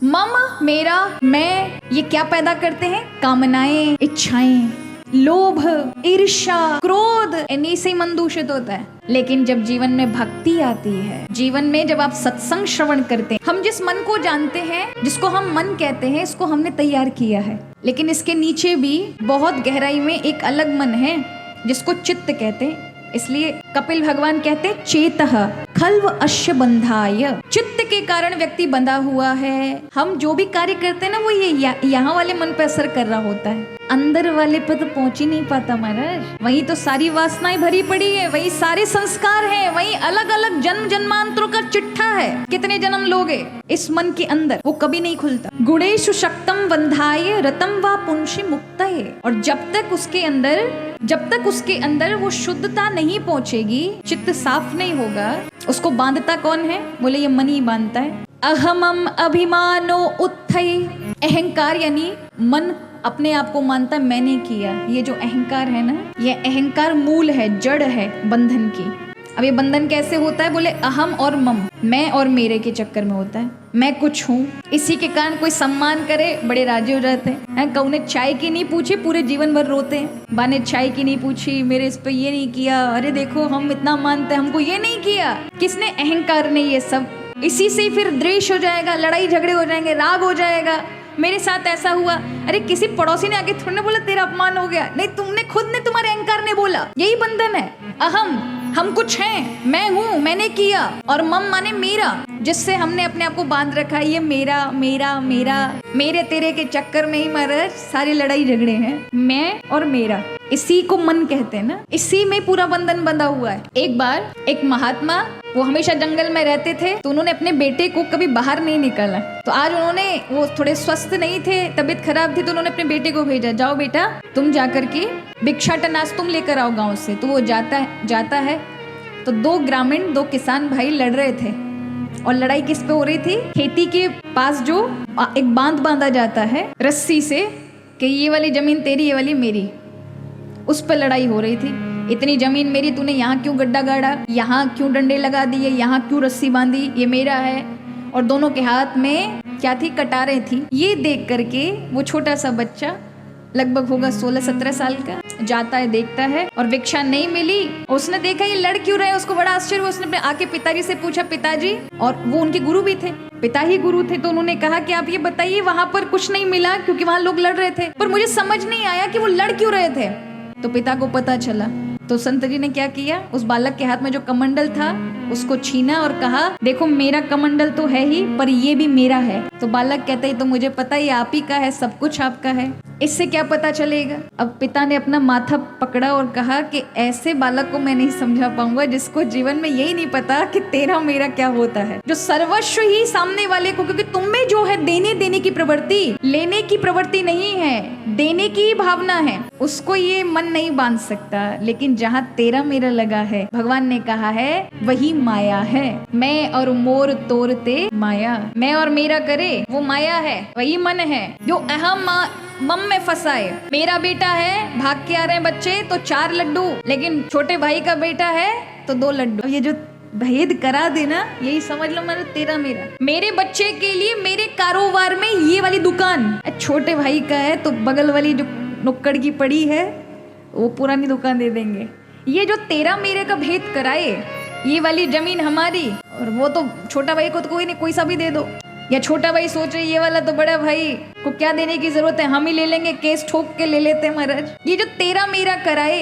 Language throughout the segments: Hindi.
मम मेरा, मैं, ये क्या पैदा करते हैं? कामनाएं, इच्छाएं, लोभ, ईर्ष्या, क्रोध, इन्हीं से मन दूषित होता है। लेकिन जब जीवन में भक्ति आती है, जीवन में जब आप सत्संग श्रवण करते हैं, हम जिस मन को जानते हैं, जिसको हम मन कहते हैं, इसको हमने तैयार किया है, लेकिन इसके नीचे भी बहुत गहराई में एक अलग मन है जिसको चित्त कहते हैं। इसलिए कपिल भगवान कहते हैं चेतः खल्व अश्य बंधाय, चित्त के कारण व्यक्ति बंधा हुआ है। हम जो भी कार्य करते हैं ना, वो ये यहाँ वाले मन पे असर कर रहा होता है, अंदर वाले पे तो पहुंच ही नहीं पाता महाराज। वही तो सारी वासनाएं भरी पड़ी है, वही सारे संस्कार हैं, वही अलग अलग जन्म जन्मांतरों का चिट्ठा है। कितने जन्म लोगे इस मन के अंदर, वो कभी नहीं खुलता। गुणेषु शक्तम बंधाय रतम वा पुंषि मुक्तये, और जब तक उसके अंदर वो शुद्धता नहीं पहुंचेगी, चित्त साफ नहीं होगा, उसको बांधता कौन है? बोले ये मन ही बांधता है। अहमम अभिमानो उत्थय, अहंकार यानी मन अपने आप को मानता है मैंने किया। ये जो अहंकार है ना, ये अहंकार मूल है, जड़ है बंधन की। अब ये बंधन कैसे होता है? बोले अहम और मम, मैं और मेरे के चक्कर में होता है। मैं कुछ हूँ, इसी के कारण कोई सम्मान करे बड़े राजी हो जाते हैं। कऊ ने चाय की नहीं पूछी, पूरे जीवन भर रोते हैं। बा ने चाय की नहीं पूछी, मेरे इस पे ये नहीं किया, अरे देखो हम इतना मानते हैं, हमको ये नहीं किया। किसने? अहंकार ने ये सब। इसी से फिर द्वेष हो जाएगा, लड़ाई झगड़े हो जाएंगे, राग हो जाएगा। मेरे साथ ऐसा हुआ, अरे किसी पड़ोसी ने आके थोड़ी ने बोला तेरा अपमान हो गया, नहीं तुमने खुद ने, तुम्हारे अहंकार ने बोला। यही बंधन है। अहम, हम कुछ हैं, मैं हूँ, मैंने किया, और मम माने मेरा, जिससे हमने अपने आप को बांध रखा है। ये मेरा मेरा मेरा, मेरे तेरे के चक्कर में ही महाराज सारी लड़ाई झगड़े हैं, मैं और मेरा। इसी को मन कहते हैं ना, इसी में पूरा बंधन बंधा हुआ है। एक बार एक महात्मा, वो हमेशा जंगल में रहते थे, तो उन्होंने अपने बेटे को कभी बाहर नहीं निकाला। तो आज उन्होंने, वो थोड़े स्वस्थ नहीं थे, तबीयत खराब थी, तो उन्होंने अपने बेटे को भेजा, जाओ बेटा तुम जाकर के भिक्षाटनाश तुम लेकर आओ गाँव से। तो वो जाता है। तो दो ग्रामीण, दो किसान भाई लड़ रहे थे, और लड़ाई किस पे हो रही थी? खेती के पास जो एक बांध बांधा जाता है रस्सी से, कि ये वाली जमीन तेरी, ये वाली मेरी, उस पर लड़ाई हो रही थी। इतनी जमीन मेरी, तूने यहाँ क्यों गड्ढा गाड़ा, यहाँ क्यों डंडे लगा दिए, यहाँ क्यों रस्सी बांधी, ये मेरा है। और दोनों के हाथ में क्या थी? कटारें थी। ये देख करके वो छोटा सा बच्चा, लगभग होगा 16-17 साल का, जाता है, देखता है, और भिक्षा नहीं मिली। उसने देखा ये लड़ क्यों रहे, उसको बड़ा आश्चर्य हुआ। उसने अपने आके पिताजी से पूछा, पिताजी, और वो उनके गुरु भी थे, पिता ही गुरु थे, तो उन्होंने कहा कि आप ये बताइए, वहां पर कुछ नहीं मिला क्योंकि वहां लोग लड़ रहे थे, पर मुझे समझ नहीं आया कि वो लड़ क्यों रहे थे। तो पिता को पता चला, तो संत जी ने क्या किया? उस बालक के हाथ में जो कमंडल था उसको छीना और कहा, देखो मेरा कमंडल तो है ही, पर ये भी मेरा है। तो बालक कहता है तो मुझे पता ही आप ही का है, सब कुछ आपका है, इससे क्या पता चलेगा? अब पिता ने अपना माथा पकड़ा और कहा कि ऐसे बालक को मैं नहीं समझा पाऊंगा जिसको जीवन में यही नहीं पता कि तेरा मेरा क्या होता है, जो सर्वस्व ही सामने वाले को, क्योंकि तुम में जो है देने की प्रवृत्ति, लेने की प्रवृत्ति नहीं है, देने की भावना है, उसको ये मन नहीं बांध सकता। लेकिन जहाँ तेरा मेरा लगा है, भगवान ने कहा है वही माया है। मैं और मोर तोरते माया, मैं और मेरा करे वो माया है, वही मन है जो अहम मम में फंसा है। मेरा बेटा है, भाग के आ रहे हैं बच्चे तो 4 लड्डू, लेकिन छोटे भाई का बेटा है तो 2 लड्डू। ये जो भेद करा देना, यही समझ लो मेरा तेरा मेरा। मेरे बच्चे के लिए मेरे कारोबार में ये वाली दुकान, छोटे भाई का है तो बगल वाली जो नुक्कड़ की पड़ी है वो पुरानी दुकान दे देंगे। ये जो तेरा मेरे का भेद कराए, ये वाली जमीन हमारी, और वो तो छोटा भाई को तो कोई नहीं, कोई सा भी दे दो। या छोटा भाई सोचे ये वाला तो बड़ा भाई को क्या देने की जरूरत है, हम ही ले लेंगे, केस ठोक के ले लेते हैं महाराज। ये जो तेरा मेरा कराए,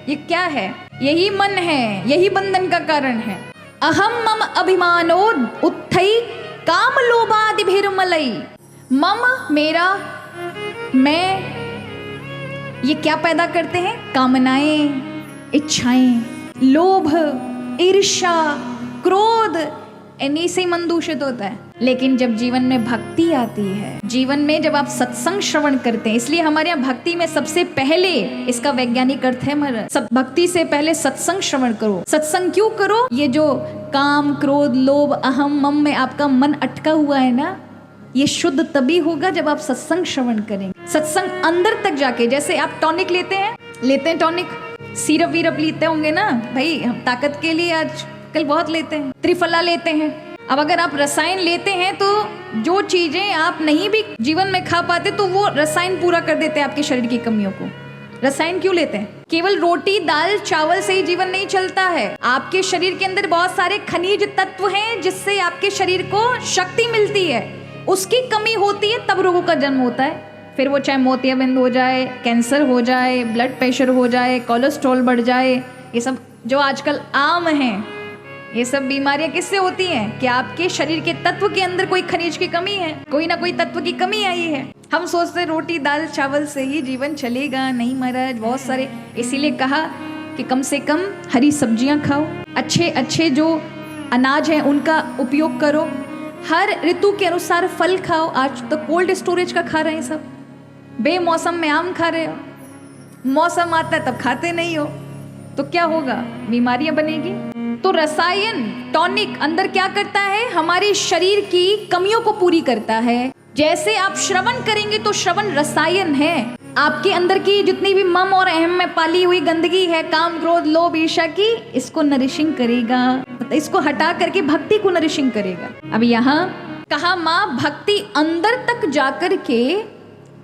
ये क्या है? यही मन है, यही बंधन का कारण है। अहम मम अभिमानो उत्थई काम लोभादि भिर्मलई, मम मेरा, मैं, ये क्या पैदा करते हैं? कामनाएं, इच्छाएं, लोभ, ईर्ष्या, क्रोध, इन्हीं से मन दूषित होता है। लेकिन जब जीवन में भक्ति आती है, जीवन में जब आप सत्संग श्रवण करते हैं, इसलिए हमारे यहाँ भक्ति में सबसे पहले, इसका वैज्ञानिक अर्थ है हमारा, सब भक्ति से पहले सत्संग श्रवण करो। सत्संग क्यों करो? ये जो काम, क्रोध, लोभ, अहम, मम में आपका मन अटका हुआ है ना, ये शुद्ध तभी होगा जब आप सत्संग श्रवण करेंगे। सत्संग अंदर तक जाके, जैसे आप टॉनिक लेते हैं टॉनिक, सिरप वीरप लेते होंगे ना भाई, हम ताकत के लिए आजकल बहुत लेते हैं, त्रिफला लेते हैं। अब अगर आप रसायन लेते हैं तो जो चीजें आप नहीं भी जीवन में खा पाते तो वो रसायन पूरा कर देते हैं आपके शरीर की कमियों को। रसायन क्यों लेते हैं? केवल रोटी दाल चावल से ही जीवन नहीं चलता है। आपके शरीर के अंदर बहुत सारे खनिज तत्व हैं जिससे आपके शरीर को शक्ति मिलती है। उसकी कमी होती है तब रोगों का जन्म होता है। फिर वो चाहे मोतियाबिंद हो जाए, कैंसर हो जाए, ब्लड प्रेशर हो जाए, कोलेस्ट्रॉल बढ़ जाए, ये सब जो आजकल आम हैं, ये सब बीमारियां किससे होती हैं कि आपके शरीर के तत्व के अंदर कोई खनिज की कमी है, कोई ना कोई तत्व की कमी आई है। हम सोचते रोटी दाल चावल से ही जीवन चलेगा, नहीं महाराज, बहुत सारे, इसीलिए कहा कि कम से कम हरी सब्जियां खाओ, अच्छे अच्छे जो अनाज हैं उनका उपयोग करो, हर ऋतु के अनुसार फल खाओ। आज तो कोल्ड स्टोरेज का खा रहे हैं सब, बेमौसम में आम खा रहे हो, मौसम आता है तब खाते नहीं हो, तो क्या होगा? बीमारियां बनेगी। तो रसायन टॉनिक अंदर क्या करता है? हमारे शरीर की कमियों को पूरी करता है। जैसे आप श्रवण करेंगे तो श्रवण रसायन है, आपके अंदर की जितनी भी मम और अहम में पाली हुई गंदगी है, काम क्रोध लोभ ईर्ष्या की, इसको नरिशिंग करेगा, इसको हटा करके भक्ति को नरिशिंग करेगा। अब यहाँ कहा माँ भक्ति अंदर तक जाकर के,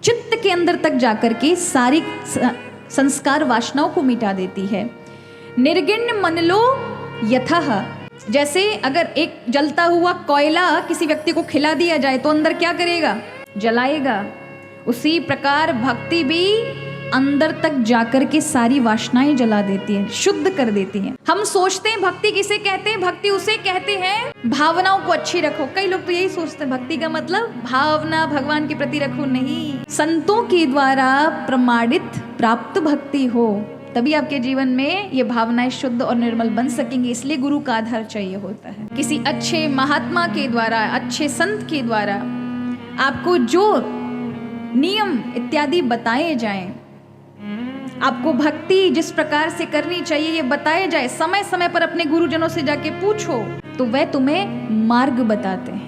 चित्त के अंदर तक जाकर के सारी संस्कार वासनाओं को मिटा देती है। निर्गिण्ण मनलो यथः, जैसे अगर एक जलता हुआ कोयला किसी व्यक्ति को खिला दिया जाए तो अंदर क्या करेगा? जलाएगा। उसी प्रकार भक्ति भी अंदर तक जाकर के सारी वासनाएं जला देती है, शुद्ध कर देती है। हम सोचते हैं भक्ति किसे कहते हैं? भक्ति उसे कहते हैं भावनाओं को अच्छी रखो। कई लोग तो यही सोचते हैं भक्ति का मतलब भावना भगवान के प्रति रखो, नहीं। संतों के द्वारा प्रमाणित प्राप्त भक्ति हो, तभी आपके जीवन में ये भावनाएं शुद्ध और निर्मल बन सकेंगी। इसलिए गुरु का आधार चाहिए होता है। किसी अच्छे महात्मा के द्वारा, अच्छे संत के द्वारा आपको जो नियम इत्यादि बताए जाएं, आपको भक्ति जिस प्रकार से करनी चाहिए ये बताया जाए, समय समय पर अपने गुरुजनों से जाके पूछो तो वह तुम्हें मार्ग बताते हैं।